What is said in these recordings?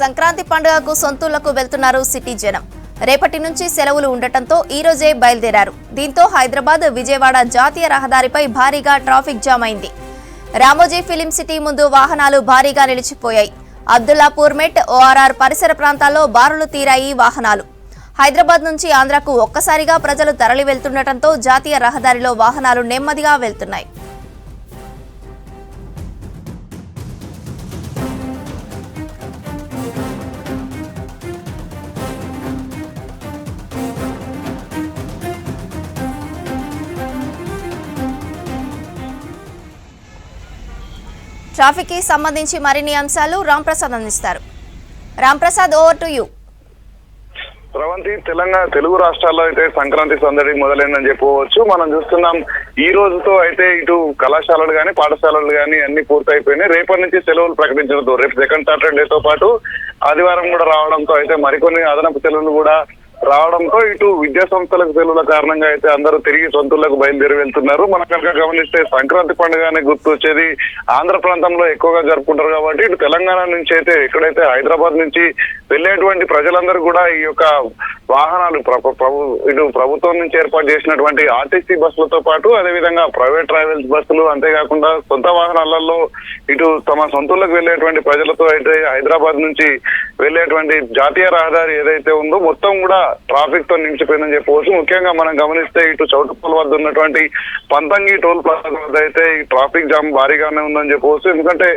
సంక్రాంతి పండుగకు సొంతూళ్లకు వెళ్తున్నారు సిటీ జనం. రేపటి నుంచి సెలవులు ఉండటంతో ఈ రోజే బయలుదేరారు. దీంతో హైదరాబాద్ విజయవాడ జాతీయ రహదారిపై భారీగా ట్రాఫిక్ జామ్ అయింది. రామోజీ ఫిలిం సిటీ ముందు వాహనాలు భారీగా నిలిచిపోయాయి. అబ్దుల్లాపూర్ మెట్, ఓఆర్ఆర్ పరిసర ప్రాంతాల్లో బారులు తీరాయి వాహనాలు. హైదరాబాద్ నుంచి ఆంధ్రకు ఒక్కసారిగా ప్రజలు తరలి వెళ్తుండటంతో జాతీయ రహదారిలో వాహనాలు నెమ్మదిగా వెళ్తున్నాయి. ట్రాఫిక్ కి సంబంధించి మరిన్ని అంశాలు రాంప్రసాద్ అందిస్తారు. Ramprasad, over to you. Pravanthi, Telugu రాష్ట్రాల్లో అయితే సంక్రాంతి సందడి మొదలైందని చెప్పుకోవచ్చు. మనం చూస్తున్నాం ఈ రోజుతో అయితే ఇటు కళాశాలలు కానీ పాఠశాలలు కానీ అన్ని పూర్తయిపోయినాయి. రేపటి నుంచి సెలవులు ప్రకటించడంతో రేపు సెకండ్ సాటర్డేతో పాటు ఆదివారం కూడా రావడంతో అయితే మరికొన్ని అదనపు సెలవులు కూడా రావడంతో ఇటు విద్యా సంస్థలకు సెలవుల కారణంగా అయితే అందరూ తిరిగి సొంతూళ్లకు బయలుదేరి వెళ్తున్నారు. మనం కనుక గమనిస్తే సంక్రాంతి పండుగనే గుర్తు వచ్చేది ఆంధ్ర ప్రాంతంలో ఎక్కువగా జరుపుకుంటారు కాబట్టి ఇటు తెలంగాణ నుంచి అయితే ఎక్కడైతే హైదరాబాద్ నుంచి వెళ్ళేటువంటి ప్రజలందరూ కూడా ఈ యొక్క వాహనాలు ఇటు ప్రభుత్వం నుంచి ఏర్పాటు చేసినటువంటి ఆర్టీసీ బస్సులతో పాటు అదేవిధంగా ప్రైవేట్ ట్రావెల్స్ బస్సులు, అంతేకాకుండా సొంత వాహనాలలో ఇటు తమ సొంతూళ్లకు వెళ్ళేటువంటి ప్రజలతో అయితే హైదరాబాద్ నుంచి వెళ్ళేటువంటి జాతీయ రహదారి ఏదైతే ఉందో మొత్తం కూడా ట్రాఫిక్ తో నిలిచిపోయిందని చెప్పవచ్చు. ముఖ్యంగా మనం గమనిస్తే ఇటు చౌటుప్పల్ వద్ద ఉన్నటువంటి పంతంగి టోల్ ప్లాజా వద్ద అయితే ఈ ట్రాఫిక్ జామ్ భారీగానే ఉందని చెప్పవచ్చు. ఎందుకంటే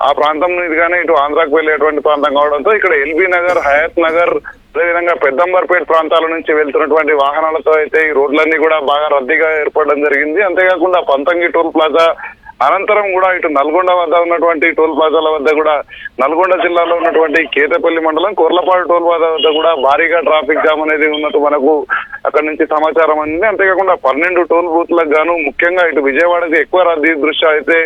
ఆ ప్రాంతం మీదుగానే ఇటు ఆంధ్రాకు వెళ్ళేటువంటి ప్రాంతం కావడంతో ఇక్కడ ఎల్బీ నగర్, హయత్ నగర్, అదేవిధంగా పెద్దంబర్పేట ప్రాంతాల నుంచి వెళ్తున్నటువంటి వాహనాలతో అయితే ఈ రోడ్లన్నీ కూడా బాగా రద్దీగా ఏర్పడడం జరిగింది. అంతేకాకుండా పంతంగి టోల్ ప్లాజా అనంతరం కూడా ఇటు నల్గొండ వద్ద ఉన్నటువంటి టోల్ ప్లాజాల వద్ద కూడా నల్గొండ జిల్లాలో ఉన్నటువంటి కేతపల్లి మండలం కొర్లపాడు టోల్ ప్లాజా వద్ద కూడా భారీగా ట్రాఫిక్ జామ్ అనేది ఉన్నట్టు మనకు అక్కడి నుంచి సమాచారం అందింది. అంతేకాకుండా 12 టోల్ బూత్లకు గాను ముఖ్యంగా ఇటు విజయవాడకి ఎక్కువ రద్దీ దృష్ట్యా అయితే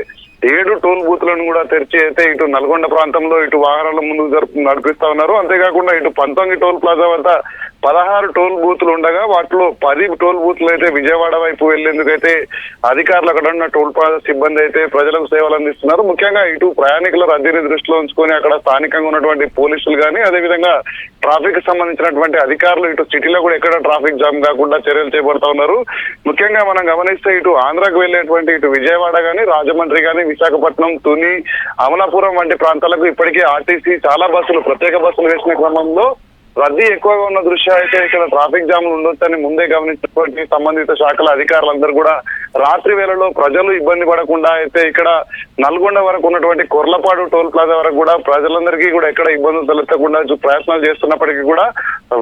7 టోల్ బూత్లను కూడా తెరిచి అయితే ఇటు నల్గొండ ప్రాంతంలో ఇటు వాహనాల ముందుకు నడిపిస్తా ఉన్నారు. అంతేకాకుండా ఇటు పంతంగి టోల్ ప్లాజా వద్ద 16 టోల్ బూత్లు ఉండగా వాటిలో 10 టోల్ బూత్లు అయితే విజయవాడ వైపు వెళ్లేందుకైతే అధికారులు అక్కడ ఉన్న టోల్ ప్లాజా సిబ్బంది అయితే ప్రజలకు సేవలు అందిస్తున్నారు. ముఖ్యంగా ఇటు ప్రయాణికుల రద్దీని దృష్టిలో ఉంచుకొని అక్కడ స్థానికంగా ఉన్నటువంటి పోలీసులు కానీ అదేవిధంగా ట్రాఫిక్ కి సంబంధించినటువంటి అధికారులు ఇటు సిటీలో కూడా ఎక్కడ ట్రాఫిక్ జామ్ కాకుండా చర్యలు చేపడతా ఉన్నారు. ముఖ్యంగా మనం గమనిస్తే ఇటు ఆంధ్రాకు వెళ్లేటువంటి ఇటు విజయవాడ కానీ, రాజమండ్రి కానీ, విశాఖపట్నం, తుని, అమలాపురం వంటి ప్రాంతాలకు ఇప్పటికే ఆర్టీసీ చాలా బస్సులు, ప్రత్యేక బస్సులు వేసిన క్రమంలో రద్దీ ఎక్కువగా ఉన్న దృష్ట్యా అయితే ఇక్కడ ట్రాఫిక్ జామ్లు ఉండొచ్చని ముందే గమనించినటువంటి సంబంధిత శాఖల అధికారులందరూ కూడా రాత్రి వేళలో ప్రజలు ఇబ్బంది పడకుండా అయితే ఇక్కడ నల్గొండ వరకు ఉన్నటువంటి కొర్లపాడు టోల్ ప్లాజా వరకు కూడా ప్రజలందరికీ కూడా ఎక్కడ ఇబ్బందులు తలెత్తకుండా ప్రయత్నాలు చేస్తున్నప్పటికీ కూడా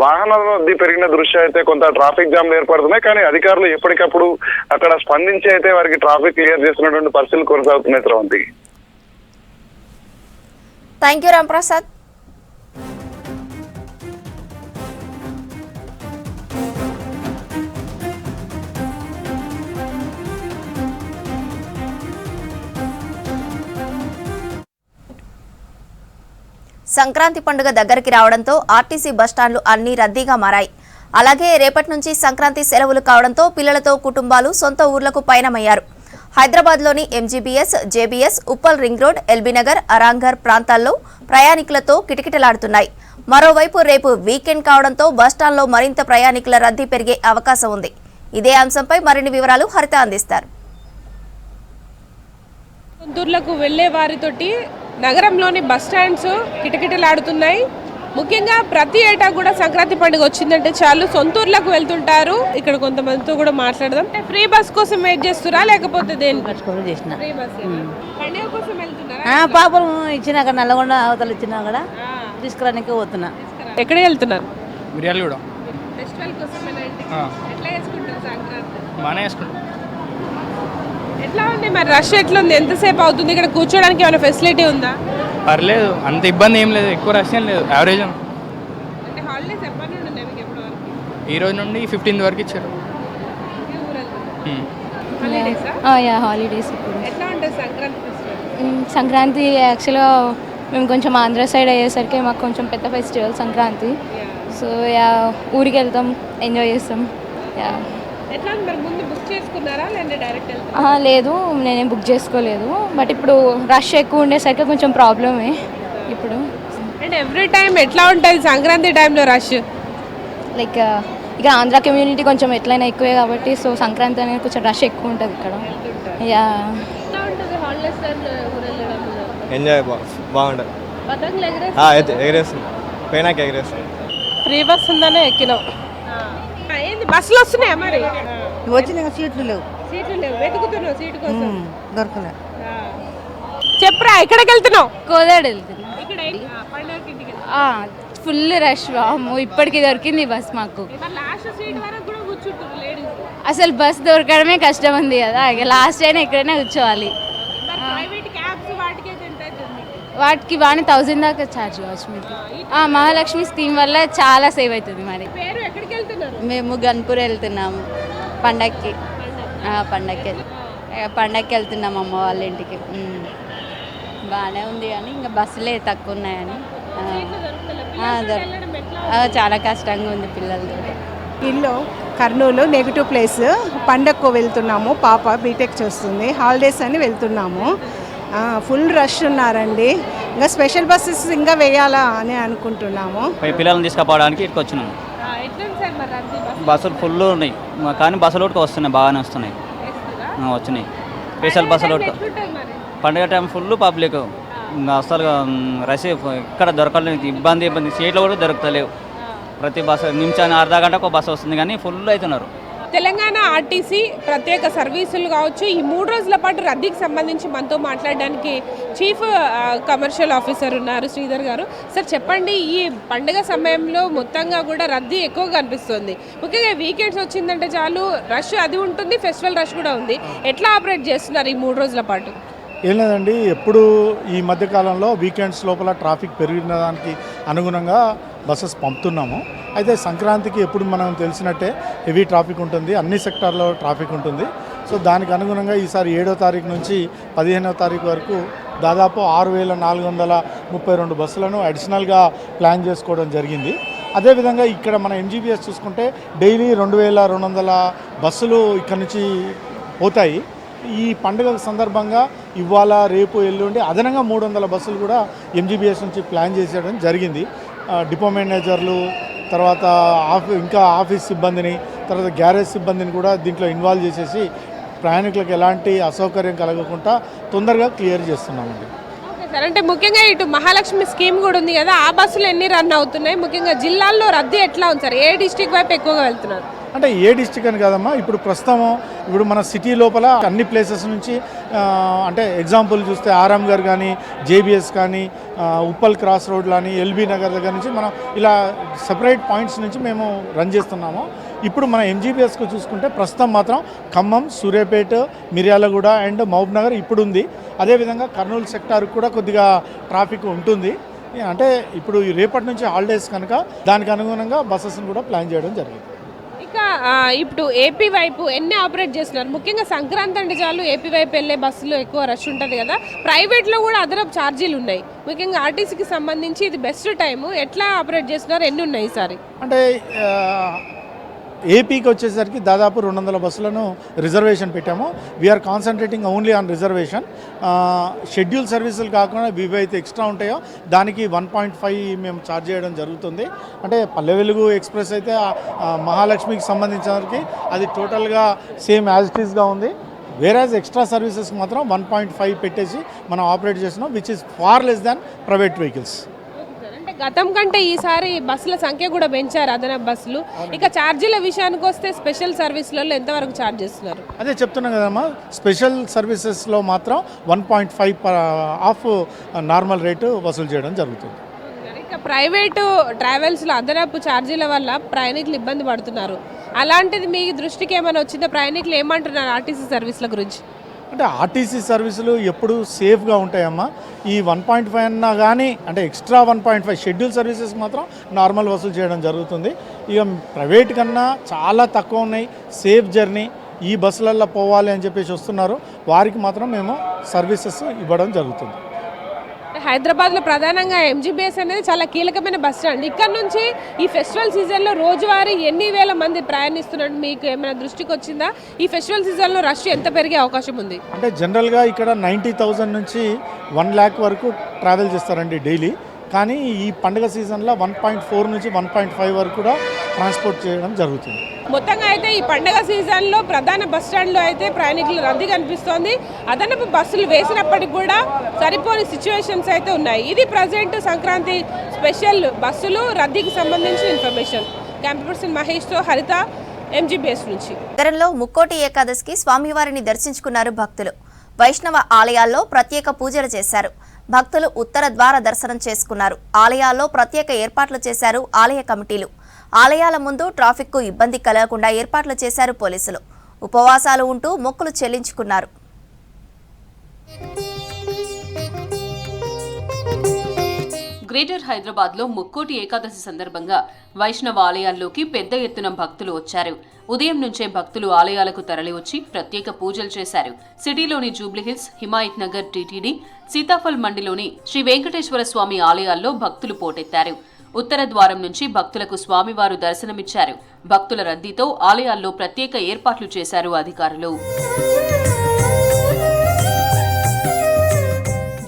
వాహనాల రద్దీ పెరిగిన దృష్ట్యా అయితే కొంత ట్రాఫిక్ జామ్లు ఏర్పడుతున్నాయి. కానీ అధికారులు ఎప్పటికప్పుడు అక్కడ స్పందించి అయితే వారికి ట్రాఫిక్ క్లియర్ చేస్తున్నటువంటి పరిస్థితులు కొనసాగుతున్నాయి. Sravanthi, thank you Ramprasad. సంక్రాంతి పండుగ దగ్గరికి రావడంతో ఆర్టీసీ బస్టాండ్లు అన్ని రద్దీగా మారాయి. అలాగే రేపటి నుంచి సంక్రాంతి సెలవులు కావడంతో పిల్లలతో కుటుంబాలు సొంత ఊర్లకు పయనమయ్యారు. హైదరాబాద్లోని MGBS, JBS, Uppal ring road, LB Nagar, Aramghar ప్రాంతాల్లో ప్రయాణికులతో కిటకిటలాడుతున్నాయి. మరోవైపు రేపు వీకెండ్ కావడంతో బస్టాండ్లో మరింత ప్రయాణికుల రద్దీ పెరిగే అవకాశం ఉంది. ఇదే అంశంపై మరిన్ని వివరాలు హరిత అందిస్తారు. సొంతూర్లకు వెళ్లే వారితోటి నగరంలోని బస్ స్టాండ్స్ కిటకిటలాడుతున్నాయి. ముఖ్యంగా ప్రతి ఏటా కూడా సంక్రాంతి పండుగ వచ్చిందంటే చాలు సొంతూర్లకు వెళ్తుంటారు. ఇక్కడ కొంతమందితో కూడా మాట్లాడదాం. ఫ్రీ బస్ కోసం వెయిట్ చేస్తురా లేకపోతే దేని చేసిన పండుగ కోసం వెళ్తున్నారా? పాపం ఇచ్చిన అక్కడ నల్లగొండ అవతల ఇచ్చిన అక్కడ తీసుకురానికి పోతున్నా. ఎక్కడికి వెళ్తున్నారు? మిర్యాలగూడ. ఫెస్టివల్ కోసం ఎట్లా చేసుకుంటారు సంక్రాంతి? బాగానే చేసుకుంటాం. ఎట్లా ఉంది మరి? రష్ ఎట్లుంది? ఎంతసేపు అవుతుంది? ఇక్కడ కూర్చోడానికి ఏమైనా ఫెసిలిటీ ఉందా? పర్లేదు, అంత ఇబ్బంది ఏం లేదు, ఎక్కువ రష్ ఏం లేదు, యావరేజ్. అంటే హాలిడేస్ ఎప్పటి నుండి ఉన్నాయి మీకు? ఎప్పటి వరకు? ఈ రోజు నుండి 15 వరకు ఇచ్చారు. హాలిడేస్. ఎట్లా ఉంటుంది సంక్రాంతి ఫెస్టివల్? సంక్రాంతి యాక్చువల్గా మేము కొంచెం ఆంధ్ర సైడ్ అయ్యేసరికి మాకు కొంచెం పెద్ద ఫెస్టివల్ సంక్రాంతి. సో ఊరికి వెళ్తాం, ఎంజాయ్ చేస్తాం. ఎట్లా మరి ముందు బుక్ చేసుకున్నారా లేదా డైరెక్ట్ లేదు, నేనేం బుక్ చేసుకోలేదు. బట్ ఇప్పుడు రష్ ఎక్కువ ఉండేసరికి కొంచెం ప్రాబ్లమే ఇప్పుడు. అండ్ ఎవ్రీ టైం ఎట్లా ఉంటుంది సంక్రాంతి టైంలో రష్? లైక్ ఇక ఆంధ్ర కమ్యూనిటీ కొంచెం ఎట్లయినా ఎక్కువే కాబట్టి సో సంక్రాంతి అనేది కొంచెం రష్ ఎక్కువ ఉంటుంది ఇక్కడ. యా ఎట్లా ఉంటుంది హాలిడేస్ టైంలో ఊరెళ్ళడం? ఎంజాయ్ బాగుంటుంది. పతంగులు ఎగరేస్తుంది పోయినాక ఎగరేస్తుంది. ఫ్రీ బస్ ఉందనే ఎక్కినాం. ఏంది బస్సులు వస్తున్నాయా మరి? వచ్చిన సీట్లు లేవు, సీట్లు లేవు, వెతుకుతున్నావు సీటు కోసం. దొరకలే. చెప్పరా ఎక్కడికి వెళ్తున్నావు? కోదాడు వెళ్తుంది. ఇక్కడ పండుగకి ఇంటికి ఫుల్ రష్. వాము ఇప్పటికి దొరికింది బస్ మాకు. లాస్ట్ సీట్ వరకు కూడా కూర్చుంటారు లేడీస్. అసలు బస్ దొరకడమే కష్టం ఉంది కదా, ఇక లాస్ట్ అయినా ఎక్కడైనా కూర్చోవాలి. ప్రైవేట్ క్యాబ్స్ వాటికి ఎంత అవుతుంది? వాటికి బాగానే 1000 దాకా ఛార్జ్ కావచ్చు మీకు. మహాలక్ష్మి స్కీమ్ వల్ల చాలా సేవ్ అవుతుంది. మరి పేరు ఎక్కడికి వెళ్తున్నారు? మేము గన్పూర్ వెళ్తున్నాము పండక్కి. పండక్కి వెళ్తున్నాం అమ్మ వాళ్ళ ఇంటికి. బాగానే ఉంది కానీ ఇంకా బస్సులే తక్కువ ఉన్నాయని చాలా కష్టంగా ఉంది పిల్లలతో. ఇల్లు కర్నూలు నెగిటివ్ ప్లేస్. పండగకు వెళ్తున్నాము, పాప బీటెక్ చేస్తుంది, హాలిడేస్ అని వెళ్తున్నాము. ఫుల్ రష్ ఉన్నారండి. ఇంకా స్పెషల్ బస్సెస్ ఇంకా వేయాలా అని అనుకుంటున్నాము. పిల్లల్ని తీసుకుపోవడానికి ఇక్కడికి వచ్చినాము. బస్సులు ఫుల్ ఉన్నాయి కానీ బస్సులు కూడా వస్తున్నాయి, బాగానే వస్తున్నాయి. వచ్చినాయి స్పెషల్ బస్సులు కూడా. పండుగ టైం ఫుల్ పబ్లిక్, ఇంకా అసలు రష్ ఇక్కడ దొరకలేదు. ఇబ్బంది సీట్లు కూడా దొరుకుతలేవు. ప్రతి బస్సు నిమిషాన్ని అర్ధ గంటకు ఒక బస్సు వస్తుంది కానీ ఫుల్ అవుతున్నారు. తెలంగాణ ఆర్టీసీ ప్రత్యేక సర్వీసులు కావచ్చు, ఈ 3 రోజుల పాటు రద్దీకి సంబంధించి మనతో మాట్లాడడానికి చీఫ్ కమర్షియల్ ఆఫీసర్ ఉన్నారు శ్రీధర్ గారు. సార్ చెప్పండి, ఈ పండుగ సమయంలో మొత్తంగా కూడా రద్దీ ఎక్కువగా కనిపిస్తుంది. ముఖ్యంగా వీకెండ్స్ వచ్చిందంటే చాలు రష్ అది ఉంటుంది, ఫెస్టివల్ రష్ కూడా ఉంది. ఎట్లా ఆపరేట్ చేస్తున్నారు ఈ 3 రోజుల పాటు? ఏం లేదండి, ఎప్పుడు ఈ మధ్యకాలంలో వీకెండ్స్ లోపల ట్రాఫిక్ పెరిగిన దానికి అనుగుణంగా బస్సెస్ పంపుతున్నాము. అయితే సంక్రాంతికి ఎప్పుడు మనం తెలిసినట్టే హెవీ ట్రాఫిక్ ఉంటుంది, అన్ని సెక్టార్లో ట్రాఫిక్ ఉంటుంది. సో దానికి అనుగుణంగా ఈసారి 7వ తారీఖు నుంచి 15వ తారీఖు వరకు దాదాపు 6432 బస్సులను అడిషనల్గా ప్లాన్ చేసుకోవడం జరిగింది. అదేవిధంగా ఇక్కడ మన ఎంజీబీఎస్ చూసుకుంటే డైలీ 2200 బస్సులు ఇక్కడ నుంచి పోతాయి. ఈ పండుగ సందర్భంగా ఇవాళ రేపు ఎల్లుండి అదనంగా 300 బస్సులు కూడా ఎంజీబీఎస్ నుంచి ప్లాన్ చేసేయడం జరిగింది. డిపో మేనేజర్లు, తర్వాత ఇంకా ఆఫీస్ సిబ్బందిని, తర్వాత గ్యారేజ్ సిబ్బందిని కూడా దీంట్లో ఇన్వాల్వ్ చేసేసి ప్రయాణికులకు ఎలాంటి అసౌకర్యం కలగకుండా తొందరగా క్లియర్ చేస్తున్నామండి. సార్ అంటే ముఖ్యంగా ఇటు మహాలక్ష్మి స్కీమ్ కూడా ఉంది కదా, ఆ బస్సులు ఎన్ని రన్ అవుతున్నాయి? ముఖ్యంగా జిల్లాల్లో రద్దీ ఎట్లా ఉంది సార్? ఏ డిస్ట్రిక్ట్ వైపు ఎక్కువగా వెళ్తున్నారు? అంటే ఏ డిస్టిక్ అని కాదమ్మా, ఇప్పుడు మన సిటీ లోపల అన్ని ప్లేసెస్ నుంచి, అంటే ఎగ్జాంపుల్ చూస్తే ఆరామ్ గారు కానీ, జేబీఎస్ కానీ, ఉప్పల్ క్రాస్ రోడ్ కానీ, ఎల్బీ నగర్ దగ్గర నుంచి మనం ఇలా సెపరేట్ పాయింట్స్ నుంచి మేము రన్ చేస్తున్నాము. ఇప్పుడు మన ఎంజీబీఎస్కు చూసుకుంటే ప్రస్తుతం మాత్రం ఖమ్మం, సూర్యాపేట, మిర్యాలగూడ అండ్ మహబూబ్ నగర్ ఇప్పుడు ఉంది. అదేవిధంగా కర్నూలు సెక్టార్ కూడా కొద్దిగా ట్రాఫిక్ ఉంటుంది. అంటే ఇప్పుడు రేపటి నుంచి హాలిడేస్ కనుక దానికి అనుగుణంగా బస్సెస్ని కూడా ప్లాన్ చేయడం జరిగింది. ఇంకా ఇప్పుడు ఏపీ వైపు ఎన్ని ఆపరేట్ చేస్తున్నారు? ముఖ్యంగా సంక్రాంతి అంటే చాలు ఏపీ వైపు వెళ్ళే బస్సులు ఎక్కువ రష్ ఉంటుంది కదా, ప్రైవేట్లో కూడా అదనపు ఛార్జీలు ఉన్నాయి. ముఖ్యంగా ఆర్టీసీకి సంబంధించి ఇది బెస్ట్ టైము, ఎట్లా ఆపరేట్ చేస్తున్నారు? ఎన్ని ఉన్నాయి ఈసారి? అంటే ఏపీకి వచ్చేసరికి దాదాపు 200 బస్సులను రిజర్వేషన్ పెట్టాము. We're concentrating only on reservation. Schedule సర్వీసులు కాకుండా ఇవైతే ఎక్స్ట్రా ఉంటాయో దానికి 1.5 మేము ఛార్జ్ చేయడం జరుగుతుంది. అంటే పల్లె వెలుగు ఎక్స్ప్రెస్ అయితే మహాలక్ష్మికి సంబంధించినకి అది టోటల్గా సేమ్ యాజ్ ఇట్ ఈస్గా ఉంది. వేరేజ్ ఎక్స్ట్రా సర్వీసెస్ మాత్రం 1.5 పెట్టేసి మనం ఆపరేట్ చేస్తున్నాం, which is far less than private vehicles. గతం కంటే ఈసారి బస్సుల సంఖ్య కూడా పెంచారు, అదనపు బస్సులు. ఇక ఛార్జీల విషయానికి వస్తే స్పెషల్ సర్వీసులలో ఎంతవరకు ఛార్జ్ చేస్తున్నారు? అదే చెప్తున్నాం కదమ్మా, స్పెషల్ సర్వీసెస్లో మాత్రం 1.5 ఆఫ్ నార్మల్ రేటు వసూలు చేయడం జరుగుతుంది. ఇక ప్రైవేటు ట్రావెల్స్లో అదనపు ఛార్జీల వల్ల ప్రయాణికులు ఇబ్బంది పడుతున్నారు. అలాంటిది మీ దృష్టికి ఏమైనా వచ్చిందా? ప్రయాణికులు ఏమంటున్నారు ఆర్టీసీ సర్వీసుల గురించి? అంటే ఆర్టీసీ సర్వీసులు ఎప్పుడు సేఫ్గా ఉంటాయమ్మా. ఈ 1.5 అన్నా కానీ, అంటే ఎక్స్ట్రా 1.5 షెడ్యూల్ సర్వీసెస్ మాత్రం నార్మల్ వసూలు చేయడం జరుగుతుంది. ఇక ప్రైవేట్ కన్నా చాలా తక్కువ ఉన్నాయి, సేఫ్ జర్నీ, ఈ బస్సులలో పోవాలి అని చెప్పేసి వస్తున్నారు, వారికి మాత్రం మేము సర్వీసెస్ ఇవ్వడం జరుగుతుంది. హైదరాబాద్లో ప్రధానంగా ఎంజీబీఎస్ అనేది చాలా కీలకమైన బస్ స్టాండ్. ఇక్కడ నుంచి ఈ ఫెస్టివల్ సీజన్లో రోజువారీ ఎన్ని వేల మంది ప్రయాణిస్తున్నట్టు మీకు ఏమైనా దృష్టికి వచ్చిందా? ఈ ఫెస్టివల్ సీజన్లో రష్ ఎంత పెరిగే అవకాశం ఉంది? అంటే జనరల్గా ఇక్కడ 90,000 నుంచి 1 lakh వరకు ట్రావెల్ చేస్తారండి డైలీ. కానీ ఈ పండుగ సీజన్లో 1.4 నుంచి 1.5 వరకు కూడా ట్రాన్స్పోర్ట్ చేయడం జరుగుతుంది. మొత్తంగా అయితే ఈ పండగ సీజన్లో ప్రధాన బస్ స్టాండ్లో అయితే ప్రయాణికులు రద్దీ కనిపిస్తోంది. అదనపు బస్సులు వేసినప్పటికీ కూడా సరిపోని సిచ్యువేషన్స్ అయితే ఉన్నాయి. ఇది ప్రజెంట్ సంక్రాంతి స్పెషల్ బస్సులు రద్దీకి సంబంధించిన ఇన్ఫర్మేషన్. కెమెరా పర్సన్ మహేష్తో హరిత, MGBS నుంచి. నగరంలో ముక్కోటి ఏకాదశికి స్వామివారిని దర్శించుకున్నారు భక్తులు. వైష్ణవ ఆలయాల్లో ప్రత్యేక పూజలు చేశారు. భక్తులు ఉత్తర ద్వార దర్శనం చేసుకున్నారు. ఆలయాల్లో ప్రత్యేక ఏర్పాట్లు చేశారు ఆలయ కమిటీలు. ఆలయాల ముందు ట్రాఫిక్కు ఇబ్బంది కలగకుండా ఏర్పాట్లు చేశారు పోలీసులు. ఉపవాసాలు ఉంటూ మొక్కులు చెల్లించుకున్నారు. గ్రేటర్ హైదరాబాద్లో ముక్కోటి ఏకాదశి సందర్భంగా వైష్ణవ ఆలయాల్లోకి పెద్ద ఎత్తున భక్తులు వచ్చారు. ఉదయం నుంచే భక్తులు ఆలయాలకు తరలివచ్చి ప్రత్యేక పూజలు చేశారు. సిటీలోని జూబ్లీహిల్స్, హిమాయత్ నగర్ టీటీడీ, సీతాఫల్ మండిలోని శ్రీ వెంకటేశ్వర స్వామి ఆలయాల్లో భక్తులు పోటెత్తారు. ఉత్తర ద్వారం నుంచి భక్తులకు స్వామివారు దర్శనమిచ్చారు. భక్తుల రద్దీతో ఆలయాల్లో ప్రత్యేక ఏర్పాట్లు చేశారు అధికారులు.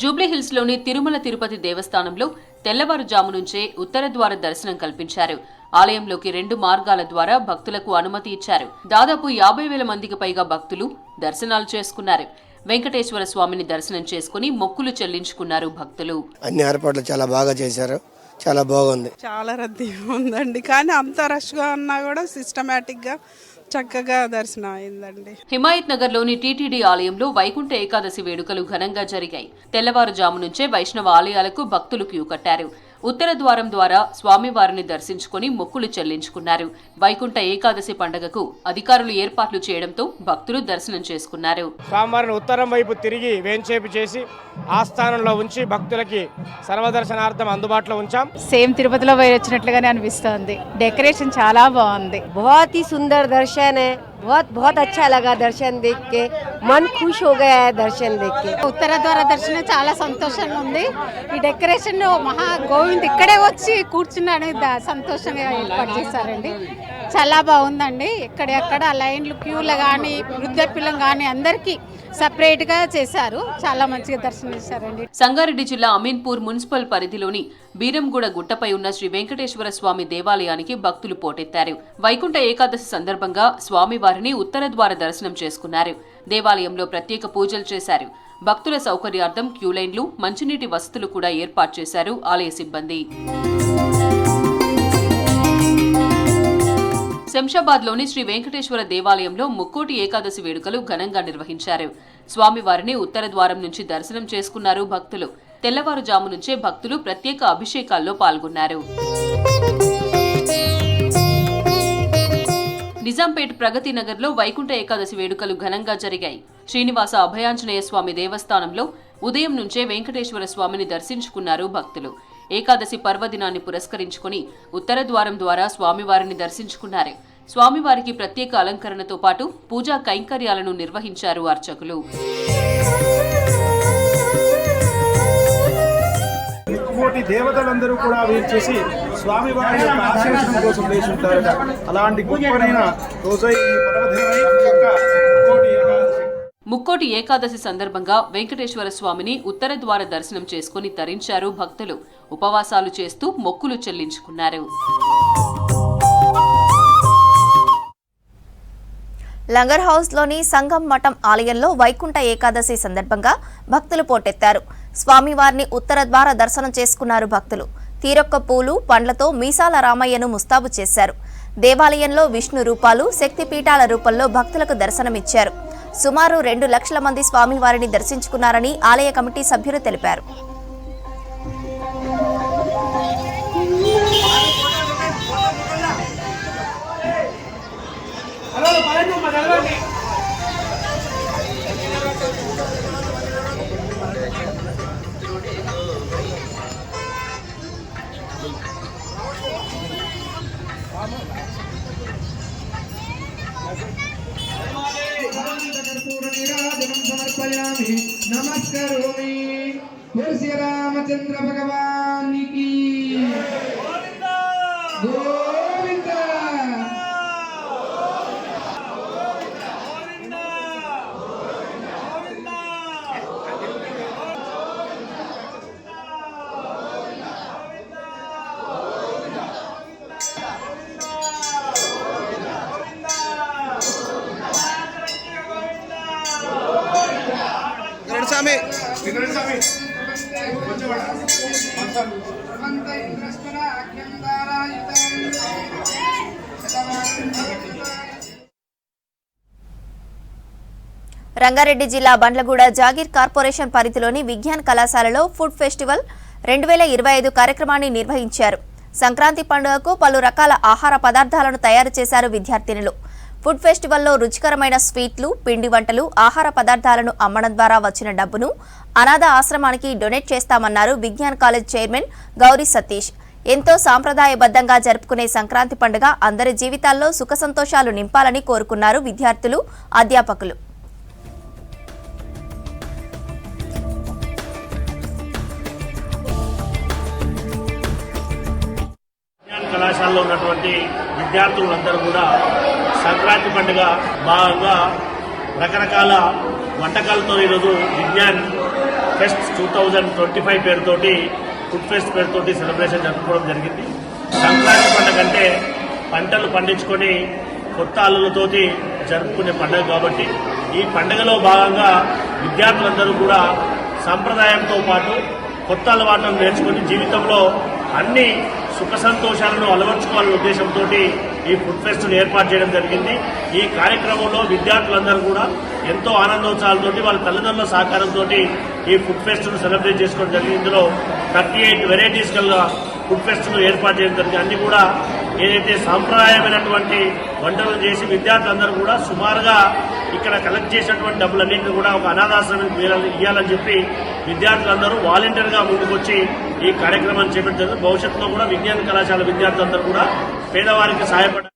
జూబ్లీహిల్స్లోని తిరుమల తిరుపతి దేవస్థానంలో తెల్లవారుజాము నుంచే ఉత్తర ద్వార దర్శనం కల్పించారు. ఆలయంలోకి 2 మార్గాల ద్వారా భక్తులకు అనుమతి ఇచ్చారు. దాదాపు 50,000 మందికి పైగా భక్తులు దర్శనాలు చేసుకున్నారు. వెంకటేశ్వర స్వామిని దర్శనం చేసుకుని మొక్కులు చెల్లించుకున్నారు భక్తులు. అన్ని ఏర్పాట్లు చాలా బాగా చేశారు. చాలా బాగుంది. చాలా రద్దీ ఉందండి, కానీ అంత రష్గా ఉన్నా కూడా సిస్టమేటిక్గా చక్కగా దర్శనం అయిందండి. హిమాయత్ నగర్లోని టీటీడీ ఆలయంలో వైకుంఠ ఏకాదశి వేడుకలు ఘనంగా జరిగాయి. తెల్లవారుజాము నుంచే వైష్ణవ ఆలయాలకు భక్తులు క్యూ కట్టారు. ఉత్తర ద్వారం ద్వారా స్వామివారిని దర్శించుకుని మొక్కులు చెల్లించుకున్నారు. వైకుంఠ ఏకాదశి పండుగకు అధికారులు ఏర్పాట్లు చేయడంతో భక్తులు దర్శనం చేసుకున్నారు. స్వామివారిని ఉత్తరం వైపు తిరిగి వేంచేపు చేసి ఆస్థానంలో ఉంచి భక్తులకి సర్వదర్శనార్థం అందుబాటులో ఉంచాం. సేమ్ తిరుపతిలో పోయి వచ్చినట్లుగానే అనిపిస్తోంది. డెకరేషన్ చాలా బాగుంది. बहुत ही सुंदर दर्शन है. बहुत अच्छा लगा दर्शन देख के. मन खुश हो गया है दर्शन देख के. ఉత్తర ద్వార దర్శనం చాలా సంతోషంగా ఉంది. ఈ డెకరేషన్ మహా గోవింద్ ఇక్కడే వచ్చి కూర్చున్నాడని సంతోషంగా ఏర్పాటు చేశారండి. చాలా బాగుందండి. ఎక్కడెక్కడ లైన్లు క్యూలు కానీ వృద్ధాప్యులం కానీ అందరికీ సపరేట్ గా చేశారు. చాలా మంచిగా దర్శనం చేశారండి. సంగారెడ్డి జిల్లా అమీన్పూర్ మున్సిపల్ పరిధిలోని బీరంగూడ గుట్టపై ఉన్న శ్రీ వెంకటేశ్వర స్వామి దేవాలయానికి భక్తులు పోటెత్తారు. వైకుంఠ ఏకాదశి సందర్భంగా స్వామివారిని ఉత్తర ద్వార దర్శనం చేసుకున్నారు. దేవాలయంలో ప్రత్యేక పూజలు చేశారు. భక్తుల సౌకర్యార్థం క్యూలైన్లు, మంచినీటి వసతులు కూడా ఏర్పాటు చేశారు ఆలయ సిబ్బంది. శంషాబాద్లోని శ్రీ వెంకటేశ్వర దేవాలయంలో ముక్కోటి ఏకాదశి వేడుకలు ఘనంగా నిర్వహించారు. స్వామివారిని ఉత్తర ద్వారం నుంచి దర్శనం చేసుకున్నారు భక్తులు. తెల్లవారుజాము నుంచే భక్తులు ప్రత్యేక అభిషేకాల్లో పాల్గొన్నారు. నిజాంపేట్ ప్రగతి నగర్లో వైకుంఠ ఏకాదశి వేడుకలు ఘనంగా జరిగాయి. శ్రీనివాస అభయాంజనేయ స్వామి దేవస్థానంలో ఉదయం నుంచే వెంకటేశ్వర స్వామిని దర్శించుకున్నారు భక్తులు. ఏకాదశి పర్వదినాన్ని పురస్కరించుకుని ఉత్తర ద్వారం ద్వారా స్వామివారిని దర్శించుకున్నారు. స్వామివారికి ప్రత్యేక అలంకరణతో పాటు పూజా కైంకర్యాలను నిర్వహించారు అర్చకులు. కోటి దేవతలందరూ కూడా వేచేసి స్వామివారి యొక్క ఆశీర్వాదం కోసం వేసి ఉంటారట. అలాంటి గొప్పనైన రోజై ముక్కోటి ఏకాదశి సందర్భంగా వెంకటేశ్వర స్వామిని ఉత్తర ద్వార దర్శనం చేసుకుని తరించారు భక్తులు. ఉపవాసాలు చేస్తూ మొక్కులు చెల్లించుకున్నారు. లంగర్ హౌస్లోని సంగం మఠం ఆలయంలో వైకుంఠ ఏకాదశి సందర్భంగా భక్తులు పోటెత్తారు. స్వామివారిని ఉత్తర ద్వార దర్శనం చేసుకున్నారు భక్తులు. తీరొక్క పూలు, పండ్లతో మీసాల రామయ్యను ముస్తాబు చేశారు. దేవాలయంలో విష్ణు రూపాలు, శక్తిపీఠాల రూపంలో భక్తులకు దర్శనమిచ్చారు. సుమారు 2 లక్షల మంది స్వామివారిని దర్శించుకున్నారని ఆలయ కమిటీ సభ్యులు తెలిపారు. నమస్కారోమి. శ్రీ రామచంద్ర భగవానికి గోవింద. స్వామి రంగారెడ్డి జిల్లా బండ్లగూడ జాగీర్ కార్పొరేషన్ పరిధిలోని విజ్ఞాన్ కళాశాలలో ఫుడ్ ఫెస్టివల్ 2025 కార్యక్రమాన్ని నిర్వహించారు. సంక్రాంతి పండుగకు పలు రకాల ఆహార పదార్థాలను తయారు చేశారు విద్యార్థినులు. ఫుడ్ ఫెస్టివల్లో రుచికరమైన స్వీట్లు, పిండి వంటలు, ఆహార పదార్థాలను అమ్మడం ద్వారా వచ్చిన డబ్బును అనాథ ఆశ్రమానికి డొనేట్ చేస్తామన్నారు విజ్ఞాన్ కాలేజ్ చైర్మన్ గౌరీ సతీష్. ఎంతో సాంప్రదాయబద్ధంగా జరుపుకునే సంక్రాంతి పండుగ అందరి జీవితాల్లో సుఖ సంతోషాలు నింపాలని కోరుకున్నారు విద్యార్థులు, అధ్యాపకులు. కళాశాలలో ఉన్నటువంటి విద్యార్థులందరూ కూడా సంక్రాంతి పండుగ భాగంగా రకరకాల వంటకాలతో ఈరోజు విజ్ఞాన్ ఫెస్ట్ 2025 పేరుతోటి ఫుడ్ ఫెస్ట్ పేరుతోటి సెలబ్రేషన్ జరుపుకోవడం జరిగింది. సంక్రాంతి పండుగ అంటే పంటలు పండించుకొని కొత్త అల్లులతోటి జరుపుకునే పండుగ కాబట్టి ఈ పండుగలో భాగంగా విద్యార్థులందరూ కూడా సంప్రదాయంతో పాటు కొత్త అలవాట్లను నేర్చుకుని జీవితంలో అన్ని సుఖ సంతోషాలను అలవర్చుకోవాలనే ఉద్దేశంతో ఈ ఫుడ్ ఫెస్ట్ ఏర్పాటు చేయడం జరిగింది. ఈ కార్యక్రమంలో విద్యార్థులందరూ కూడా ఎంతో ఆనందోత్సాహాలతోటి వాళ్ళ తల్లిదండ్రుల సహకారంతో ఈ ఫుడ్ ఫెస్ట్ ను సెలబ్రేట్ చేసుకోవడం జరిగింది. ఇందులో 38 వెరైటీస్ గల ఫుడ్ ఫెస్ట్ ను ఏర్పాటు చేయడం జరిగింది. అన్ని కూడా ఏదైతే సాంప్రదాయమైనటువంటి వంటలు చేసి విద్యార్థులందరూ కూడా సుమారుగా ఇక్కడ కలెక్ట్ చేసినటువంటి డబ్బులన్నింటినీ కూడా ఒక అనాథాశ్రమానికి ఇవ్వాలని చెప్పి విద్యార్థులందరూ వాలంటీర్గా ముందుకొచ్చి ఈ కార్యక్రమాన్ని చేపట్టారు. భవిష్యత్తులో కూడా విజ్ఞాన కళాశాల విద్యార్థులందరూ కూడా పేదవారికి సహాయపడారు.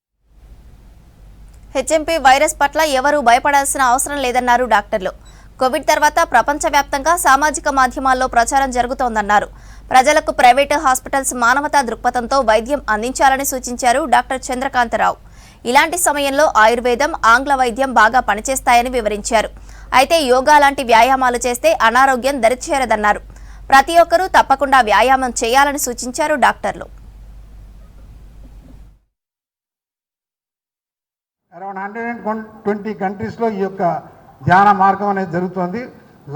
హెచ్ఎంపీ వైరస్ పట్ల ఎవరూ భయపడాల్సిన అవసరం లేదన్నారు డాక్టర్లు. కోవిడ్ తర్వాత ప్రపంచవ్యాప్తంగా సామాజిక మాధ్యమాల్లో ప్రచారం జరుగుతోందన్నారు. ప్రజలకు ప్రైవేటు హాస్పిటల్స్ మానవతా దృక్పథంతో వైద్యం అందించాలని సూచించారు డాక్టర్ చంద్రకాంతరావు. ఇలాంటి సమయంలో ఆయుర్వేదం, ఆంగ్ల వైద్యం బాగా పనిచేస్తాయని వివరించారు. అయితే యోగా లాంటి వ్యాయామాలు చేస్తే అనారోగ్యం దరిచేరదన్నారు. ప్రతి ఒక్కరూ తప్పకుండా వ్యాయామం చేయాలని సూచించారు డాక్టర్లు. అరౌండ్ 120 కంట్రీస్లో ఈ యొక్క ధ్యాన మార్గం అనేది జరుగుతుంది.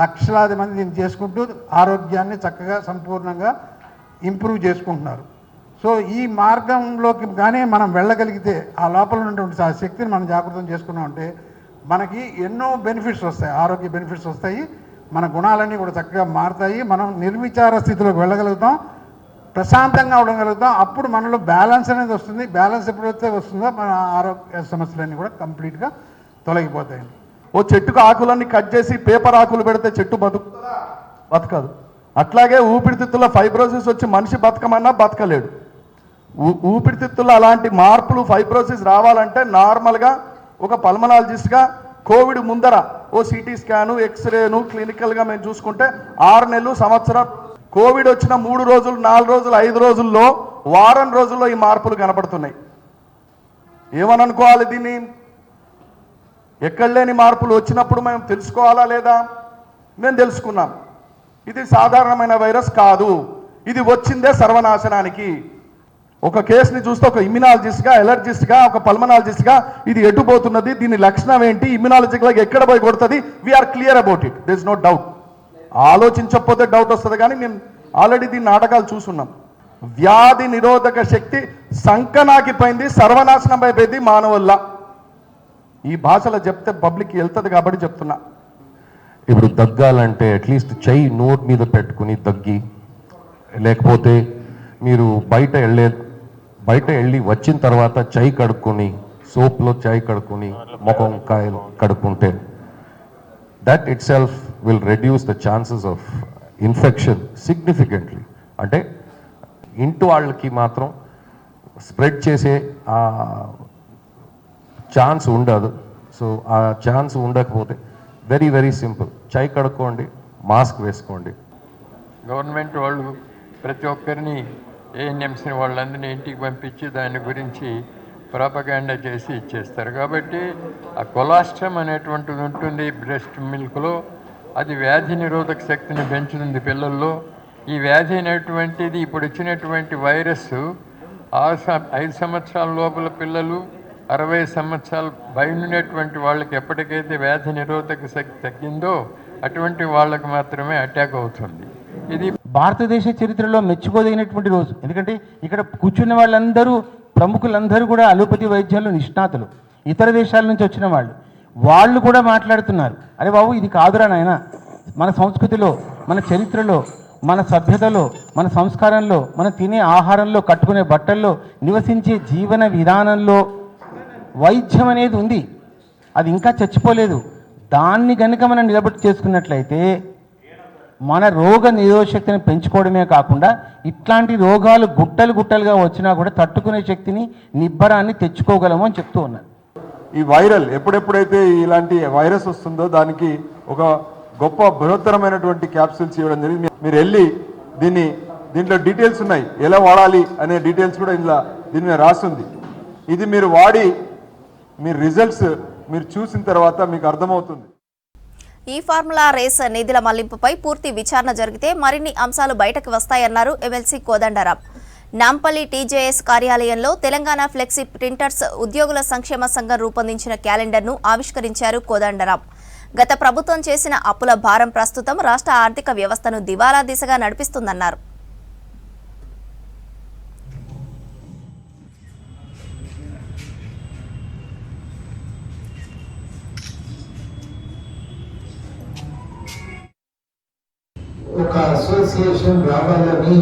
లక్షలాది మంది దీన్ని చేసుకుంటూ ఆరోగ్యాన్ని చక్కగా సంపూర్ణంగా ఇంప్రూవ్ చేసుకుంటున్నారు. సో ఈ మార్గంలోకి కానీ మనం వెళ్ళగలిగితే ఆ లోపల ఉన్నటువంటి ఆ శక్తిని మనం జాగృతం చేసుకున్నామంటే మనకి ఎన్నో బెనిఫిట్స్ వస్తాయి, ఆరోగ్య బెనిఫిట్స్ వస్తాయి, మన గుణాలన్నీ కూడా చక్కగా మారుతాయి, మనం నిర్విచార స్థితిలోకి వెళ్ళగలుగుతాం, ప్రశాంతంగా ఉండగలుగుతాం. అప్పుడు మనలో బ్యాలెన్స్ అనేది వస్తుంది. బ్యాలెన్స్ ఎప్పుడైతే వస్తుందో మన ఆరోగ్య సమస్యలన్నీ కూడా కంప్లీట్గా తొలగిపోతాయి. ఓ చెట్టుకు ఆకులన్నీ కట్ చేసి పేపర్ ఆకులు పెడితే చెట్టు బతకదు. అట్లాగే ఊపిరితిత్తుల ఫైబ్రోసిస్ వచ్చి మనిషి బతకమన్నా బతకలేడు. ఊపిరితిత్తుల్లో అలాంటి మార్పులు ఫైబ్రోసిస్ రావాలంటే నార్మల్గా ఒక పల్మనాలజిస్ట్గా కోవిడ్ ముందర ఓ సిటీ స్కాను, ఎక్స్రేను క్లినికల్గా మేము చూసుకుంటే 6 నెలలు, సంవత్సరం, కోవిడ్ వచ్చిన 3 రోజులు, 4 రోజులు, 5 రోజుల్లో, వారం రోజుల్లో ఈ మార్పులు కనపడుతున్నాయి. ఏమని అనుకోవాలి దీన్ని? ఎక్కడ లేని మార్పులు వచ్చినప్పుడు మేము తెలుసుకోవాలా లేదా? మేము తెలుసుకున్నాం. ఇది సాధారణమైన వైరస్ కాదు, ఇది వచ్చిందే సర్వనాశనానికి. ఒక కేసుని చూస్తే ఒక ఇమ్యునాలజిస్ట్గా, ఎలర్జిస్ట్గా, ఒక పల్మనాలజిస్ట్గా ఇది ఎటుపోతున్నది, దీని లక్షణం ఏంటి, ఇమ్యునాలజిక్లాగా ఎక్కడ పోయి కొడుతుంది, we are clear about it. There is no doubt. ఆలోచించకపోతే డౌట్ వస్తుంది, కానీ మేము ఆల్రెడీ దీని నాటకాలు చూస్తున్నాం. వ్యాధి నిరోధక శక్తి సంకనాకిపోయింది, సర్వనాశనం అయిపోయింది మానవుల్లా. ఈ భాషలో చెప్తే పబ్లిక్ వెళ్తుంది కాబట్టి చెప్తున్నా. ఇప్పుడు దగ్గాలంటే అట్లీస్ట్ చెయ్యి నోట్ మీద పెట్టుకుని దగ్గి, లేకపోతే మీరు బయట వెళ్ళి వచ్చిన తర్వాత చెయ్యి కడుక్కొని, సోప్లో చెయ్యి కడుక్కొని, ముఖం కాయలు కడుక్కుంటే that itself will reduce the chances of infection significantly. అంటే ఇంటి వాళ్ళకి మాత్రం స్ప్రెడ్ చేసే ఛాన్స్ ఉండదు. సో ఆ ఛాన్స్ ఉండకపోతే వెరీ వెరీ సింపుల్, చెయ్యి కడుక్కోండి, మాస్క్ వేసుకోండి. గవర్నమెంట్ వాళ్ళు ప్రతి ఒక్కరిని ఏఎన్ఎంసీ వాళ్ళందరినీ ఇంటికి పంపించి దాని గురించి ప్రాపగాండా చేసి ఇచ్చేస్తారు. కాబట్టి ఆ కొలాస్ట్రమ్ అనేటువంటిది ఉంటుంది బ్రెస్ట్ మిల్క్లో, అది వ్యాధి నిరోధక శక్తిని పెంచుతుంది పిల్లల్లో. ఈ వ్యాధి అనేటువంటిది ఇప్పుడు వచ్చినటువంటి వైరస్ 5 సంవత్సరాల లోపల పిల్లలు, 60 సంవత్సరాలు పైనటువంటి వాళ్ళకి ఎప్పటికైతే వ్యాధి నిరోధక శక్తి తగ్గిందో అటువంటి వాళ్ళకి మాత్రమే అటాక్ అవుతుంది. ఇది భారతదేశ చరిత్రలో మెచ్చుకోదగినటువంటి రోజు. ఎందుకంటే ఇక్కడ కూర్చున్న వాళ్ళందరూ ప్రముఖులందరూ కూడా అలోపతి వైద్యాల్లో నిష్ణాతులు, ఇతర దేశాల నుంచి వచ్చిన వాళ్ళు కూడా మాట్లాడుతున్నారు, అరే బాబు ఇది కాదురా నాయన, మన సంస్కృతిలో, మన చరిత్రలో, మన సభ్యతలో, మన సంస్కారంలో, మనం తినే ఆహారంలో, కట్టుకునే బట్టల్లో, నివసించే జీవన విధానంలో వైద్యం అనేది ఉంది. అది ఇంకా చచ్చిపోలేదు. దాన్ని కనుక మనం నిలబెట్టి చేసుకున్నట్లయితే మన రోగ నిరోధశక్తిని పెంచుకోవడమే కాకుండా ఇట్లాంటి రోగాలు గుట్టలుగా వచ్చినా కూడా తట్టుకునే శక్తిని, నిబ్బరాన్ని తెచ్చుకోగలము అని చెప్తూ ఉన్నాను. ఈ వైరల్ ఎప్పుడెప్పుడైతే ఇలాంటి వైరస్ వస్తుందో దానికి ఒక గొప్ప బృహత్తరమైనటువంటి క్యాప్సూల్స్ ఇవ్వడం జరిగింది. మీరు వెళ్ళి దీంట్లో డీటెయిల్స్ ఉన్నాయి, ఎలా వాడాలి అనే డీటెయిల్స్ కూడా దీని మీద రాస్తుంది. ఇది మీరు వాడి మీ రిజల్ట్స్ మీరు చూసిన తర్వాత మీకు అర్థమవుతుంది. ఈ ఫార్ములా రేస్ నిధుల మళ్లింపుపై పూర్తి విచారణ జరిగితే మరిన్ని అంశాలు బయటకు వస్తాయన్నారు ఎమ్మెల్సీ కోదండరాం. నాంపల్లి టీజేఎస్ కార్యాలయంలో తెలంగాణ ఫ్లెక్సీ ప్రింటర్స్ ఉద్యోగుల సంక్షేమ సంఘం రూపొందించిన క్యాలెండర్ను ఆవిష్కరించారు కోదండరాం. గత ప్రభుత్వం చేసిన అప్పుల భారం ప్రస్తుతం రాష్ట్ర ఆర్థిక వ్యవస్థను దివాలా దిశగా నడిపిస్తుందన్నారు. ఒక అసోసియేషన్ రావాలని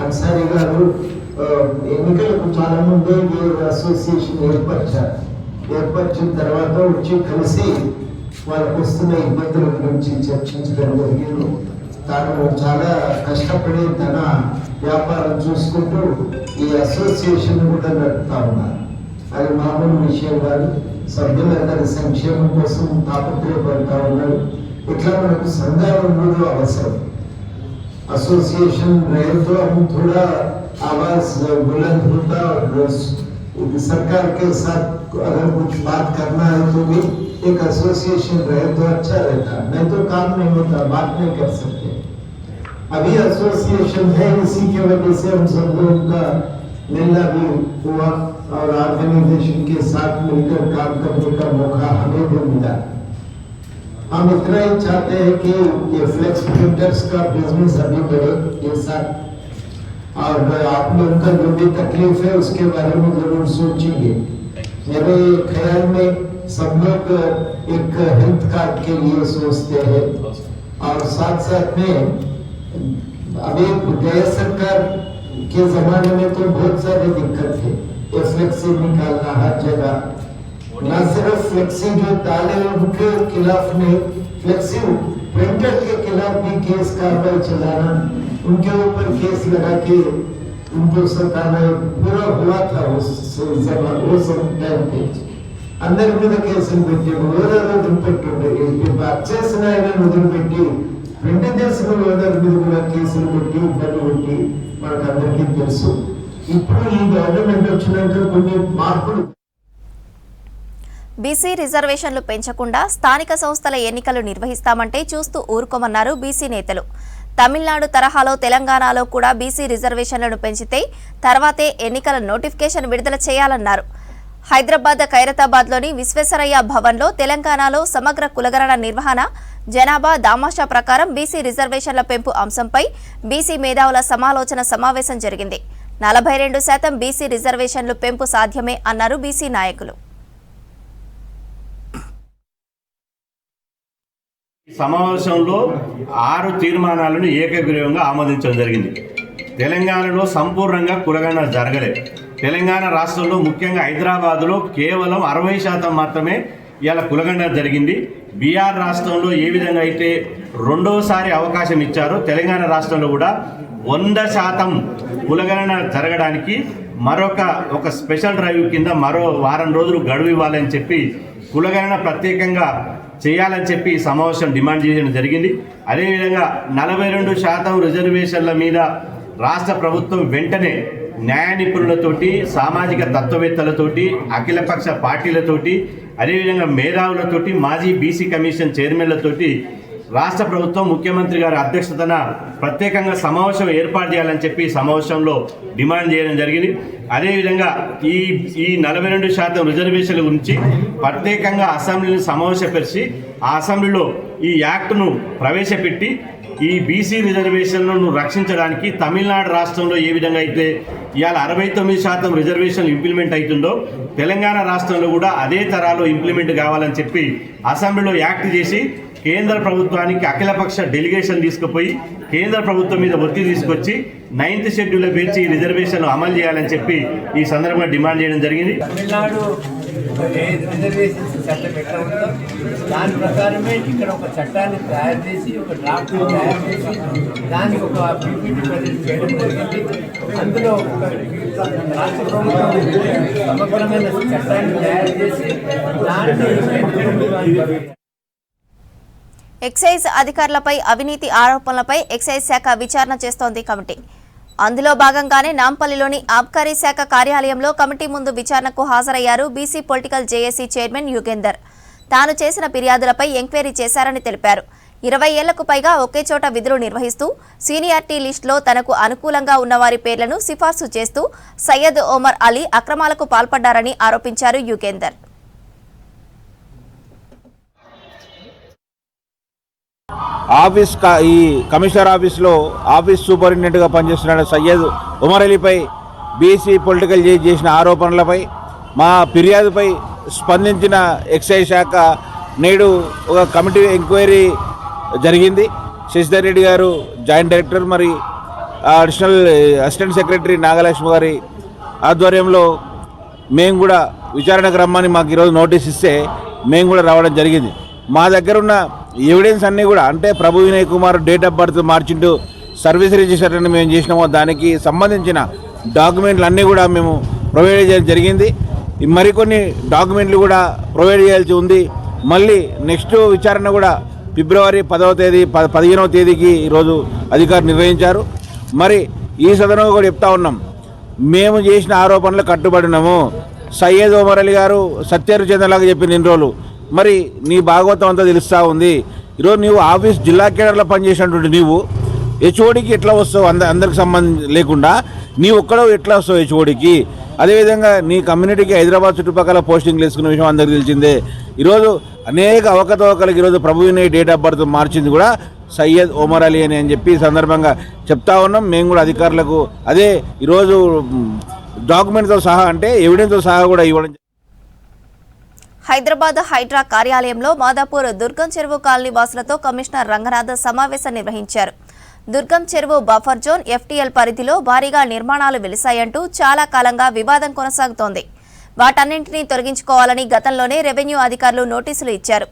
అన్సారీ గారు ఎన్నికలకు చాలా ముందే అసోసియేషన్ ఏర్పరిచిన తర్వాత వచ్చి కలిసి వాళ్ళకు వస్తున్న ఇబ్బందుల గురించి చర్చించడం జరిగింది. తాను చాలా కష్టపడి తన వ్యాపారం చూసుకుంటూ ఈ అసోసియేషన్ కూడా నడుపుతా ఉన్నారు. అది మామూలు విషయం కాదు. సభ్యులందరి సంక్షేమం కోసం తాపత్రయపడతా ఉన్నారు. ఇట్లా మనకు సంఘాలు కూడా అవసరం. एसोसिएशन रहे तो हम थोड़ा आवाज बुलंद होता और सरकार के साथ अगर कुछ बात करना है तो भी एक एसोसिएशन रहे तो अच्छा रहता, नहीं तो काम नहीं होता, बात नहीं कर सकते. अभी एसोसिएशन है, इसी के वजह से हम सब लोग का मिलना भी हुआ और ऑर्गेनाइजेशन के साथ मिलकर काम करने का मौका हमें भी मिला. हम इतना ही चाहते हैं कि ये फ्लेक्स प्रिंटर्स का बिजनेस अभी बढ़े ये साथ, और आप लोगों का जो भी तकलीफ है उसके बारे में जरूर सोचेंगे. मेरे ख्याल में सब लोग एक हेल्थ कार्ड के लिए सोचते हैं और साथ साथ में अभी गैर सरकार के जमाने में तो बहुत सारी दिक्कत है. ये फ्लेक्सी निकालना हर जगह, न सिर्फ फ्लेक्सी जो डाले उनके खिलाफ में, फ्लेक्सी प्रिंटर के खिलाफ भी केस कार्रवाई चलाना, उनके ऊपर केस लगा के उनको सताना पूरा हुआ था उस टाइम पे. అందరి మీద కేసులు పెట్టి ఓనర్ వదిలిపెట్టి చేసిన ఆయన వదిలిపెట్టి రెండు దేశం ఓనర్ మీద కూడా కేసులు పెట్టి ఇబ్బంది పెట్టి మనకు అందరికీ తెలుసు. ఇప్పుడు ఈ గవర్నమెంట్ వచ్చినాక కొన్ని మార్పులు. బీసీ రిజర్వేషన్లు పెంచకుండా స్థానిక సంస్థల ఎన్నికలు నిర్వహిస్తామంటే చూస్తూ ఊరుకోమన్నారు బీసీ నేతలు. తమిళనాడు తరహాలో తెలంగాణలో కూడా బీసీ రిజర్వేషన్లను పెంచితే తర్వాతే ఎన్నికల నోటిఫికేషన్ విడుదల చేయాలన్నారు. హైదరాబాద్ ఖైరతాబాద్లోని విశ్వేశ్వరయ్య భవన్లో తెలంగాణలో సమగ్ర కులగణన నిర్వహణ, జనాభా దామాషా ప్రకారం బీసీ రిజర్వేషన్ల పెంపు అంశంపై బీసీ మేధావుల సమాలోచన సమావేశం జరిగింది. 42% బీసీ రిజర్వేషన్లు పెంపు సాధ్యమే అన్నారు బీసీ నాయకులు. సమావేశంలో 6 తీర్మానాలను ఏకగ్రీవంగా ఆమోదించడం జరిగింది. తెలంగాణలో సంపూర్ణంగా కులగణన జరగలేదు. తెలంగాణ రాష్ట్రంలో ముఖ్యంగా హైదరాబాద్లో కేవలం 60% మాత్రమే ఇలా కులగణన జరిగింది. బీహార్ రాష్ట్రంలో ఏ విధంగా అయితే రెండోసారి అవకాశం ఇచ్చారో తెలంగాణ రాష్ట్రంలో కూడా 100% కులగణన జరగడానికి ఒక స్పెషల్ డ్రైవ్ కింద మరో వారం రోజులు గడువు ఇవ్వాలని చెప్పి కులగణన ప్రత్యేకంగా చేయాలని చెప్పి ఈ సమావేశం డిమాండ్ చేయడం జరిగింది. అదేవిధంగా 42% రిజర్వేషన్ల మీద రాష్ట్ర ప్రభుత్వం వెంటనే న్యాయ నిపుణులతోటి, సామాజిక తత్వవేత్తలతోటి, అఖిలపక్ష పార్టీలతోటి, అదేవిధంగా మేధావులతోటి, మాజీ బీసీ కమిషన్ చైర్మన్లతోటి రాష్ట్ర ప్రభుత్వం ముఖ్యమంత్రి గారి అధ్యక్షతన ప్రత్యేకంగా సమావేశం ఏర్పాటు చేయాలని చెప్పి సమావేశంలో డిమాండ్ చేయడం జరిగింది. అదేవిధంగా ఈ 42% రిజర్వేషన్ల గురించి ప్రత్యేకంగా అసెంబ్లీని సమావేశపరిచి ఆ అసెంబ్లీలో ఈ యాక్ట్ను ప్రవేశపెట్టి ఈ బీసీ రిజర్వేషన్లను రక్షించడానికి తమిళనాడు రాష్ట్రంలో ఏ విధంగా అయితే ఇవాళ 69% రిజర్వేషన్లు ఇంప్లిమెంట్ అవుతుందో తెలంగాణ రాష్ట్రంలో కూడా అదే తరాలో ఇంప్లిమెంట్ కావాలని చెప్పి అసెంబ్లీలో యాక్ట్ చేసి కేంద్ర ప్రభుత్వానికి అఖిలపక్ష డెలిగేషన్ తీసుకుపోయి కేంద్ర ప్రభుత్వం మీద ఒత్తిడి తీసుకొచ్చి 9th షెడ్యూల్లో పేర్చి రిజర్వేషన్లు అమలు చేయాలని చెప్పి ఈ సందర్భంగా డిమాండ్ చేయడం జరిగింది. తమిళనాడు రిజర్వేషన్స్ చట్టం ఎట్లా ఉందో దాని ప్రకారమే ఇక్కడ ఒక చట్టాన్ని తయారు చేసి ఒక డ్రాఫ్ట్ తయారు చేసి దానికి ఒక పీపీటీ ప్రజెంట్ చేయడం జరిగింది. అందులో ఒక రాష్ట్ర ప్రభుత్వం సమగ్రమైన చట్టాన్ని తయారు చేసి దాన్ని ఎక్సైజ్ అధికారులపై అవినీతి ఆరోపణలపై ఎక్సైజ్ శాఖ విచారణ చేస్తోంది కమిటీ. అందులో భాగంగానే నాంపల్లిలోని ఆబ్కారీ శాఖ కార్యాలయంలో కమిటీ ముందు విచారణకు హాజరయ్యారు BC political JAC chairman Yugender. తాను చేసిన ఫిర్యాదులపై ఎంక్వైరీ చేశారని తెలిపారు. 20 ఏళ్లకు పైగా ఒకే చోట విధులు నిర్వహిస్తూ సీనియారిటీ లిస్టులో తనకు అనుకూలంగా ఉన్నవారి పేర్లను సిఫార్సు చేస్తూ సయ్యద్ ఒమర్ అలీ అక్రమాలకు పాల్పడ్డారని ఆరోపించారు యుగేందర్. ఈ కమిషనర్ ఆఫీస్లో ఆఫీస్ సూపరింటెండెంట్గా పనిచేస్తున్న సయ్యద్ ఉమర్ అలీపై బీసీ పొలిటికల్ చేసిన ఆరోపణలపై మా ఫిర్యాదుపై స్పందించిన ఎక్సైజ్ శాఖ నేడు ఒక కమిటీ ఎంక్వైరీ జరిగింది. శశిధర్ రెడ్డి గారు జాయింట్ డైరెక్టర్, మరి అడిషనల్ అసిస్టెంట్ సెక్రటరీ నాగలక్ష్మి గారి ఆధ్వర్యంలో మేము కూడా విచారణకు రమ్మని మాకు ఈరోజు నోటీస్ ఇస్తే మేము కూడా రావడం జరిగింది. మా దగ్గర ఉన్న ఎవిడెన్స్ అన్నీ కూడా, అంటే Prabhu Vinay Kumar date of birth మార్చింటూ సర్వీస్ రిజిస్టర్ అని మేము చేసినామో దానికి సంబంధించిన డాక్యుమెంట్లు అన్నీ కూడా మేము ప్రొవైడ్ చేయడం జరిగింది. మరికొన్ని డాక్యుమెంట్లు కూడా ప్రొవైడ్ చేయాల్సి ఉంది. మళ్ళీ నెక్స్ట్ విచారణ కూడా ఫిబ్రవరి 10వ తేదీ 15వ తేదీకి ఈరోజు అధికారులు నిర్వహించారు. మరి ఈ సదనంలో కూడా చెప్తా ఉన్నాం, మేము చేసిన ఆరోపణలు కట్టుబడినాము. సయ్యద్ ఒమర్ అలీ గారు సత్యహరిచంద్రలాగా చెప్పిన ఇన్ని రోజులు మరి నీ భాగవతం అంతా తెలుస్తూ ఉంది. ఈరోజు నీవు ఆఫీస్ జిల్లా కేడర్లో పనిచేసినటువంటి నీవు హెచ్ఓడికి ఎట్లా వస్తావు? అందరికి సంబంధం లేకుండా నీ ఒక్కడో ఎట్లా వస్తావు హెచ్ఓడికి? అదేవిధంగా నీ కమ్యూనిటీకి హైదరాబాద్ చుట్టుపక్కల పోస్టింగ్లు వేసుకున్న విషయం అందరికీ తెలిసిందే. ఈరోజు అనేక అవకతవకలకు ఈరోజు ప్రభు వినయ్ డేట్ ఆఫ్ బర్త్ మార్చింది కూడా సయ్యద్ ఒమర్ అలీ అని చెప్పి సందర్భంగా చెప్తా ఉన్నాం. మేము కూడా అధికారులకు అదే ఈరోజు డాక్యుమెంట్తో సహా, అంటే ఎవిడెన్స్తో సహా కూడా ఇవ్వడం. హైదరాబాద్ హైడ్రా కార్యాలయంలో మాదాపూర్ దుర్గం చెరువు కాలనీ వాసులతో కమిషనర్ రంగనాథ్ సమావేశం నిర్వహించారు. దుర్గం చెరువు బఫర్ జోన్ ఎఫ్టీఎల్ పరిధిలో భారీగా నిర్మాణాలు వెలిశాయంటూ చాలా కాలంగా వివాదం కొనసాగుతోంది. వాటన్నింటినీ తొలగించుకోవాలని గతంలోనే రెవెన్యూ అధికారులు నోటీసులు ఇచ్చారు.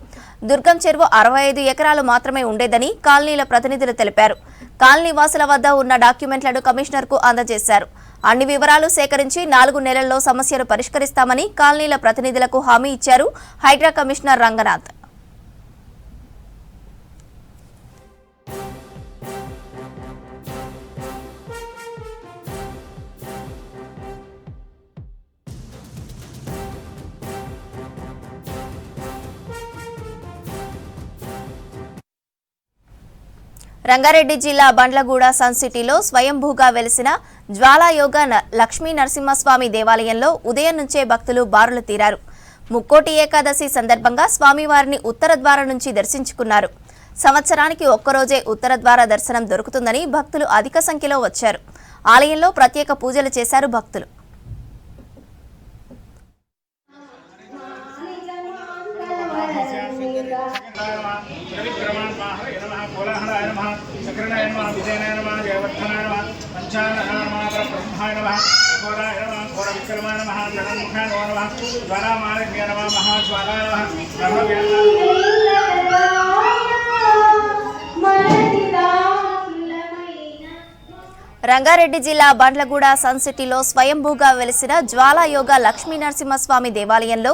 దుర్గం చెరువు 65 ఎకరాలు మాత్రమే ఉండేదని కాలనీల ప్రతినిధులు తెలిపారు. కాలనీ వాసుల వద్ద ఉన్న డాక్యుమెంట్లను కమిషనర్కు అందజేశారు. అన్ని వివరాలు సేకరించి 4 నెలల్లో సమస్యను పరిష్కరిస్తామని కాలనీల ప్రతినిధులకు హామీ ఇచ్చారు హైడ్రా కమిషనర్ రంగనాథ్. రంగారెడ్డి జిల్లా బండ్లగూడ సన్ సిటీలో స్వయంభూగా వెలిసిన జ్వాలాయోగ లక్ష్మీ నరసింహస్వామి దేవాలయంలో ఉదయం నుంచే భక్తులు బారులు తీరారు. ముక్కోటి ఏకాదశి సందర్భంగా స్వామివారిని ఉత్తర ద్వారం నుంచి దర్శించుకున్నారు. సంవత్సరానికి ఒక్కరోజే ఉత్తర ద్వార దర్శనం దొరుకుతుందని భక్తులు అధిక సంఖ్యలో వచ్చారు. ఆలయంలో ప్రత్యేక పూజలు చేశారు భక్తులు. రంగారెడ్డి జిల్లా బండ్లగూడ సన్ సిటీలో స్వయంభూగా వెలిసిన జ్వాలాయోగ లక్ష్మీ నరసింహస్వామి దేవాలయంలో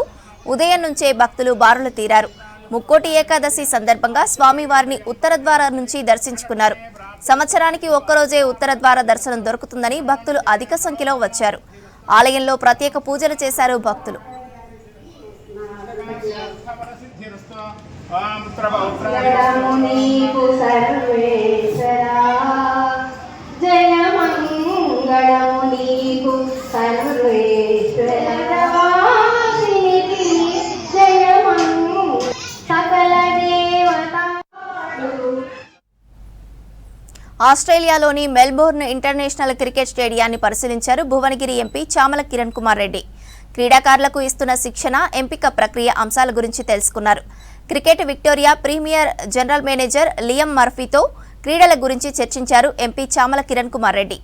ఉదయం నుంచే భక్తులు బారులు తీరారు. ముక్కోటి ఏకాదశి సందర్భంగా స్వామివారిని ఉత్తర ద్వారం నుంచి దర్శించుకున్నారు. సంవత్సరానికి ఒక్కరోజే ఉత్తర ద్వార దర్శనం దొరుకుతుందని భక్తులు అధిక సంఖ్యలో వచ్చారు. ఆలయంలో ప్రత్యేక పూజలు చేశారు భక్తులు. నీకు సర్వేశ్వరా జయమంగళము నీకు సర్వేశ్వరవాసినికి జయమంగు సకల దేవత. ఆస్ట్రేలియాలోని మెల్బోర్న్ ఇంటర్నేషనల్ క్రికెట్ స్టేడియాన్ని పరిశీలించారు భువనగిరి ఎంపీ చామల కిరణ్ కుమార్ రెడ్డి. క్రీడాకారులకు ఇస్తున్న శిక్షణ, ఎంపిక ప్రక్రియ అంశాల గురించి తెలుసుకున్నారు. Cricket Victoria premier general manager Liam మర్ఫీతో క్రీడల గురించి చర్చించారు ఎంపీ చామల కిరణ్ కుమార్ రెడ్డి.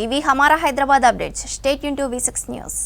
ఇవి Hamara Hyderabad updates. Stay tuned to V6 news.